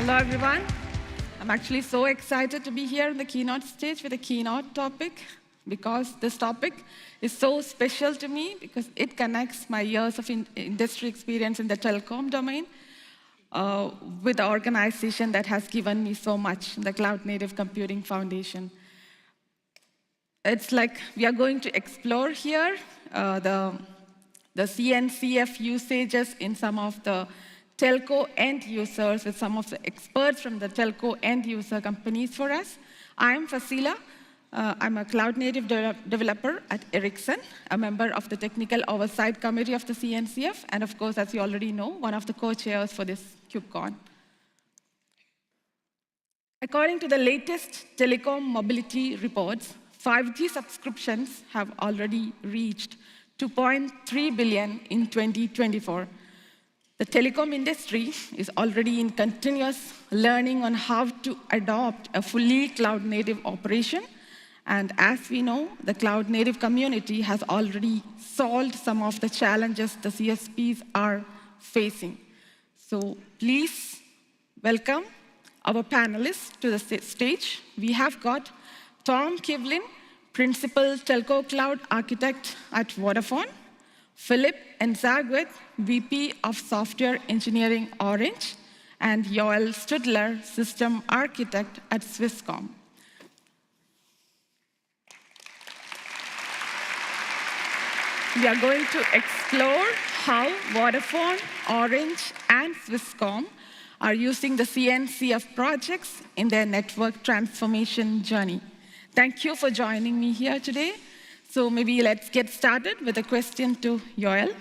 Hello, everyone. I'm actually so excited to be here on the keynote stage with a keynote topic because this topic is so special to me because it connects my years of industry experience in the telecom domain with the organization that has given me so much, the Cloud Native Computing Foundation. It's like we are going to explore here the CNCF usages in some of the telco end users with some of the experts from the telco end user companies for us. I'm Fasila. I'm a cloud native developer at Ericsson, a member of the Technical Oversight Committee of the CNCF, and of course, as you already know, one of the co-chairs for this KubeCon. According to the latest telecom mobility reports, 5G subscriptions have already reached 2.3 billion in 2024. The telecom industry is already in continuous learning on how to adopt a fully cloud-native operation. And as we know, the cloud-native community has already solved some of the challenges the CSPs are facing. So please welcome our panelists to the stage. We have got Tom Kivlin, Principal Telco Cloud Architect at Vodafone, Philip Enzagwit, VP of Software Engineering Orange, and Joel Studler, System Architect at Swisscom. We are going to explore how Vodafone, Orange, and Swisscom are using the CNCF projects in their network transformation journey. Thank you for joining me here today. So maybe let's get started with a question to Joel.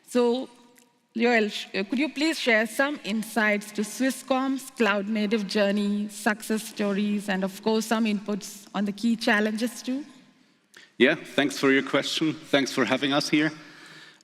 So Joel, could you please share some insights to Swisscom's cloud-native journey, success stories, and of course, some inputs on the key challenges too? Yeah, thanks for your question. Thanks for having us here.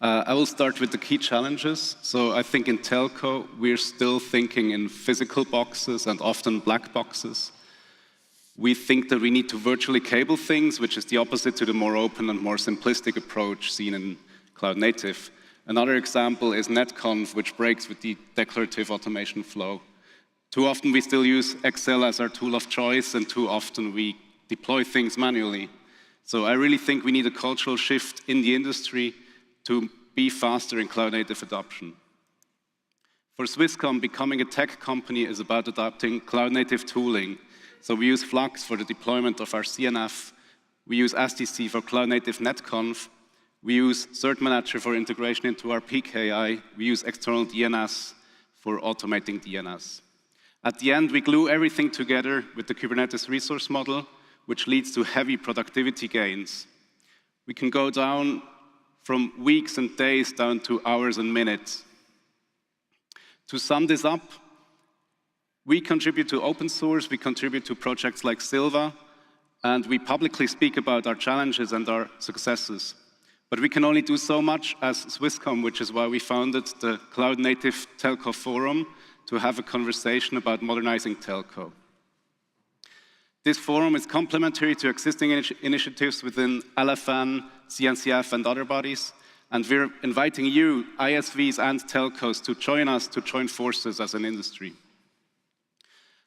I will start with the key challenges. So I think in telco, we're still thinking in physical boxes and often black boxes. We think that we need to virtually cable things, which is the opposite to the more open and more simplistic approach seen in cloud native. Another example is NetConf, which breaks with the declarative automation flow. Too often we still use Excel as our tool of choice, and too often we deploy things manually. So I really think we need a cultural shift in the industry to be faster in cloud native adoption. For Swisscom, becoming a tech company is about adopting cloud native tooling. So we use Flux for the deployment of our CNF. We use SDC for cloud-native NetConf. We use Cert Manager for integration into our PKI. We use external DNS for automating DNS. At the end, we glue everything together with the Kubernetes resource model, which leads to heavy productivity gains. We can go down from weeks and days down to hours and minutes. To sum this up, we contribute to open source, we contribute to projects like Silva, and we publicly speak about our challenges and our successes. But we can only do so much as Swisscom, which is why we founded the Cloud Native Telco Forum to have a conversation about modernizing telco. This forum is complementary to existing initiatives within LFN, CNCF, and other bodies, and we're inviting you, ISVs and telcos, to join us, to join forces as an industry.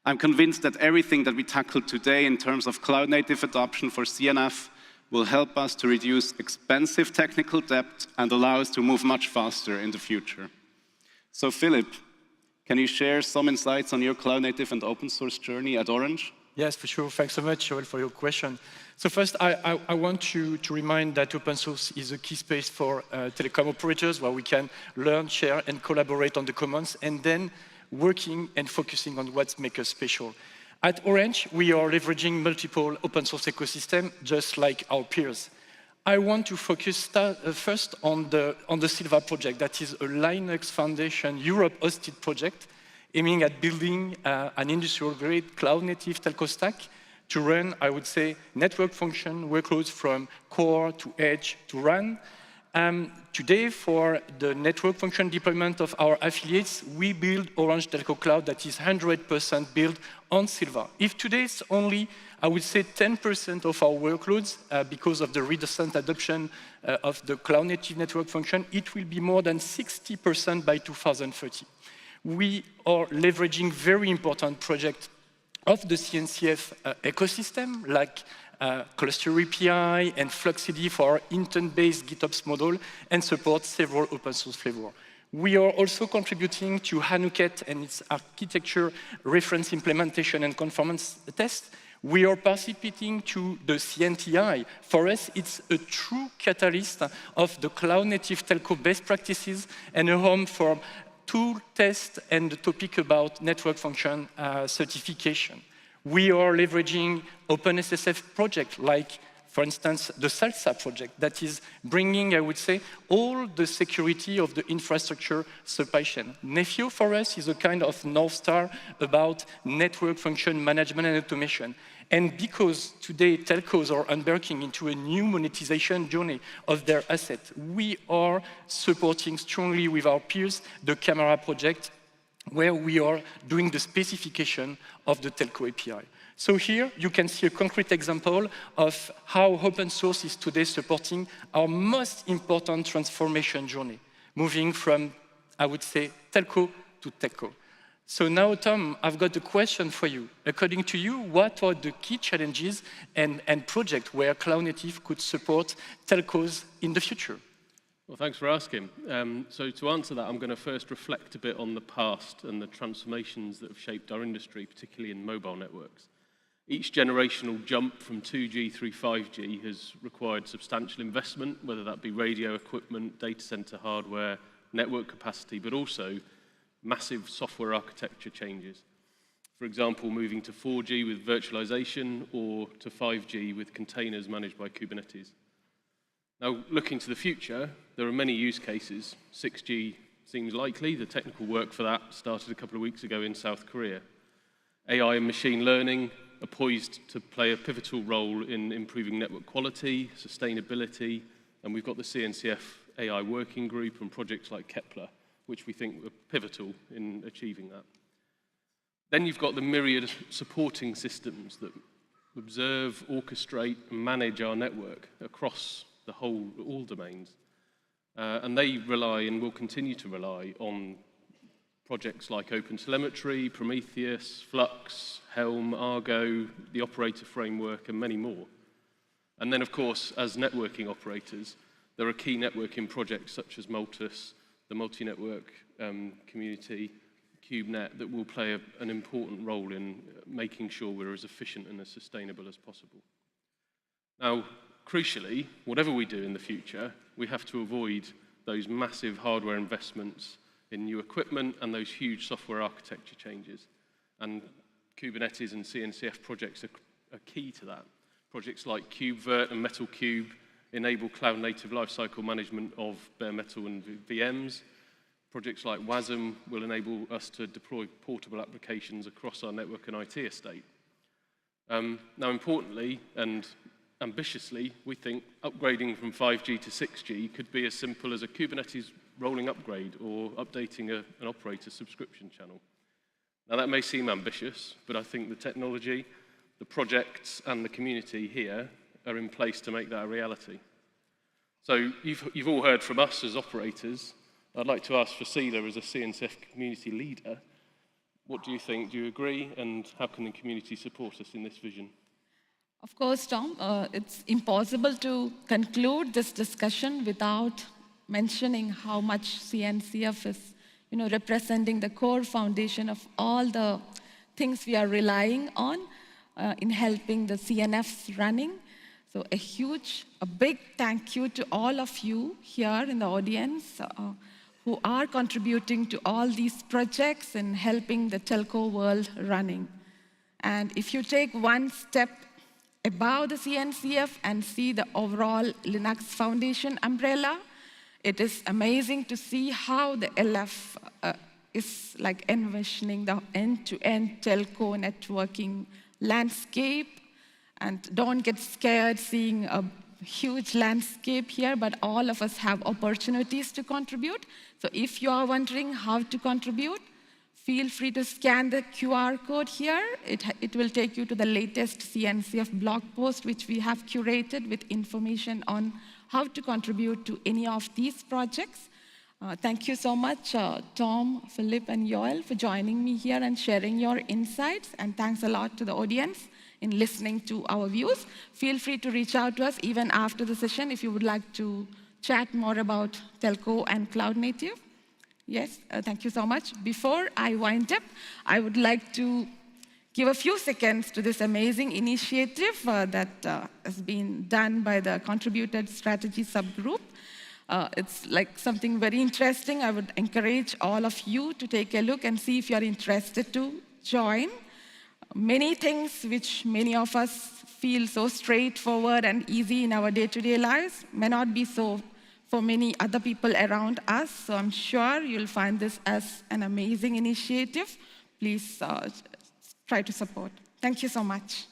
I'm convinced that everything that we tackled today in terms of cloud-native adoption for CNF will help us to reduce expensive technical debt and allow us to move much faster in the future. So Philip, can you share some insights on your cloud-native and open-source journey at Orange? Yes, for sure. Thanks so much, Joel, for your question. So first, I want to remind that open source is a key space for telecom operators where we can learn, share, and collaborate on the commons, and then working and focusing on what makes us special. At Orange, we are leveraging multiple open source ecosystems, just like our peers. I want to focus first on the Silva project, that is a Linux Foundation Europe-hosted project aiming at building an industrial-grade cloud-native telco stack to run, I would say, network function workloads from core to edge to RAN. Today, for the network function deployment of our affiliates, we build Orange Telco Cloud that is 100% built on Silva. If today it's only, I would say, 10% of our workloads because of the recent adoption of the cloud-native network function, it will be more than 60% by 2030. We are leveraging very important projects of the CNCF ecosystem, like Cluster API and Fluxity for our intent-based GitOps model, and support several open source flavors. We are also contributing to Hanukkah and its architecture reference implementation and conformance test. We are participating to the CNTI. For us, it's a true catalyst of the cloud-native telco best practices and a home for tool test and the topic about network function certification. We are leveraging OpenSSF projects like, for instance, the SALSA project that is bringing, I would say, all the security of the infrastructure supply chain. Nefio, for us, is a kind of North Star about network function management and automation. And because today telcos are embarking into a new monetization journey of their assets, we are supporting strongly with our peers the Camera project, where we are doing the specification of the telco API. So here you can see a concrete example of how open source is today supporting our most important transformation journey, moving from, I would say, telco to techco. So now, Tom, I've got a question for you. According to you, what are the key challenges and projects where Cloud Native could support telcos in the future? Well, thanks for asking. So to answer that, I'm going to first reflect a bit on the past and the transformations that have shaped our industry, particularly in mobile networks. Each generational jump from 2G through 5G has required substantial investment, whether that be radio equipment, data center hardware, network capacity, but also massive software architecture changes. For example, moving to 4G with virtualization or to 5G with containers managed by Kubernetes. Now, looking to the future, there are many use cases. 6G seems likely. The technical work for that started a couple of weeks ago in South Korea. AI and machine learning are poised to play a pivotal role in improving network quality, sustainability, and we've got the CNCF AI working group and projects like Kepler, which we think were pivotal in achieving that. Then you've got the myriad supporting systems that observe, orchestrate, and manage our network across all domains. And they rely and will continue to rely on projects like OpenTelemetry, Prometheus, Flux, Helm, Argo, the operator framework, and many more. And then, of course, as networking operators, there are key networking projects such as Multus, the multi-network community, KubeNet, that will play an important role in making sure we're as efficient and as sustainable as possible. Now, crucially, whatever we do in the future, we have to avoid those massive hardware investments in new equipment and those huge software architecture changes. And Kubernetes and CNCF projects are key to that. Projects like KubeVirt and MetalCube enable cloud-native lifecycle management of bare metal and VMs. Projects like WASM will enable us to deploy portable applications across our network and IT estate. Now, importantly and ambitiously, we think upgrading from 5G to 6G could be as simple as a Kubernetes rolling upgrade or updating an operator subscription channel. Now, that may seem ambitious, but I think the technology, the projects, and the community here are in place to make that a reality. So you've all heard from us as operators. I'd like to ask Fasila, as a CNCF community leader, what do you think? Do you agree? And how can the community support us in this vision? Of course, Tom, it's impossible to conclude this discussion without mentioning how much CNCF is, representing the core foundation of all the things we are relying on in helping the CNFs running. So a big thank you to all of you here in the audience who are contributing to all these projects and helping the telco world running. And if you take one step above the CNCF and see the overall Linux Foundation umbrella, it is amazing to see how the LF is like envisioning the end-to-end telco networking landscape. And don't get scared seeing a huge landscape here, but all of us have opportunities to contribute. So if you are wondering how to contribute, feel free to scan the QR code here. It will take you to the latest CNCF blog post, which we have curated with information on how to contribute to any of these projects. Thank you so much, Tom, Philip, and Yoel, for joining me here and sharing your insights. And thanks a lot to the audience in listening to our views. Feel free to reach out to us even after the session if you would like to chat more about telco and cloud native. Yes, thank you so much. Before I wind up, I would like to give a few seconds to this amazing initiative that has been done by the Contributed Strategy Subgroup. It's like something very interesting. I would encourage all of you to take a look and see if you're interested to join. Many things which many of us feel so straightforward and easy in our day-to-day lives may not be so for many other people around us. So I'm sure you'll find this as an amazing initiative. Please try to support. Thank you so much.